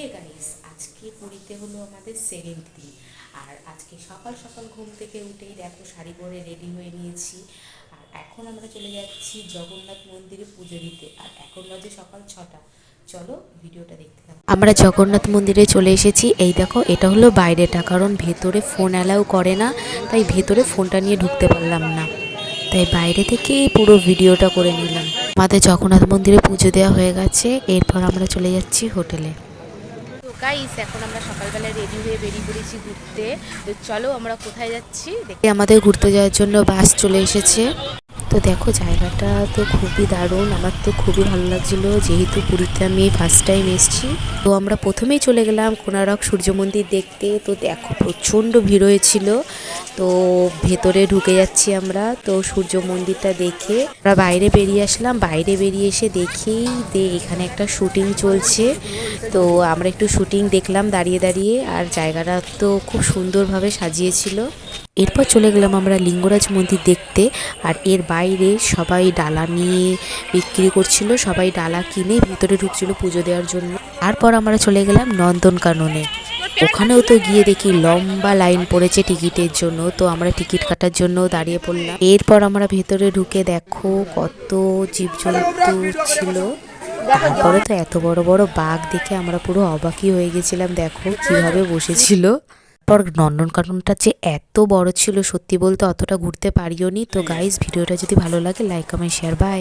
Hey guys, আজকে পুরীতে হলো আমাদের সেকেন্ড দিন। আর আজকে সকাল সকাল ঘুম থেকে উঠেই দেখো শাড়ি পরে রেডি হয়ে নিয়েছি। আর এখন আমরা চলে যাচ্ছি জগন্নাথ মন্দিরে পুজো দিতে। আর এখন বাজে সকাল 6টা। চলো ভিডিওটা দেখতে থাকো। আমরা জগন্নাথ মন্দিরে চলে এসেছি। এই দেখো, এটা হলো বাইরেটা, কারণ ভেতরে ফোন অ্যালাউ করে না, তাই ভেতরে ফোনটা নিয়ে ঢুকতে পারলাম না, তাই বাইরে থেকে পুরো ভিডিওটা করে নিলাম। আমাদের জগন্নাথ মন্দিরে পুজো দেওয়া হয়ে গেছে, এরপর আমরা চলে যাচ্ছি হোটেলে। তো গাইস, এখন আমরা সকালবেলা রেডি হয়ে বেরিয়ে পড়েছি ঘুরতে। তো চলো আমরা কোথায় যাচ্ছি দেখি। আমাদের ঘুরতে যাওয়ার জন্য বাস চলে এসেছে। তো দেখো, জায়গাটা তো খুবই দারুণ, আমার তো খুবই ভালো লাগছিল, যেহেতু পুরীতে আমি ফার্স্ট টাইম এসেছি। তো আমরা প্রথমেই চলে গেলাম কোণারক সূর্য মন্দির দেখতে। তো দেখো, প্রচণ্ড ভিড় হয়েছিল। তো ভেতরে ঢুকে যাচ্ছি আমরা। তো সূর্য মন্দিরটা দেখে আমরা বাইরে বেরিয়ে আসলাম। বাইরে বেরিয়ে এসে দেখি যে এখানে একটা শুটিং চলছে। তো আমরা একটু শুটিং দেখলাম দাঁড়িয়ে দাঁড়িয়ে। আর জায়গাটা তো খুব সুন্দরভাবে সাজিয়েছিল। এরপর চলে গেলাম আমরা লিঙ্গরাজ মন্দির দেখতে। আর এর বাইরে সবাই ডালা নিয়ে বিক্রি করছিল, সবাই ডালা কিনে ভিতরে ঢুকছিল পুজো দেওয়ার জন্য। তারপর আমরা চলে গেলাম নন্দনকাননে। ওখানেও তো গিয়ে দেখি লম্বা লাইন পড়েছে টিকিটের জন্য। তো আমরা টিকিট কাটার জন্য দাঁড়িয়ে পড়লাম। এরপর আমরা ভেতরে ঢুকে দেখো কত জীবজন্তু ছিল। তারপরে তো এত বড় বড় বাঘ দেখে আমরা পুরো অবাকই হয়ে গেছিলাম, দেখো কিভাবে বসেছিল। পর নন্দনকাননটা যে এত বড় ছিল, সত্যি বলতে অতটা ঘুরতে পারিও নি। তো গাইস, ভিডিওটা যদি ভালো লাগে লাইক কমেন্ট শেয়ার, বাই।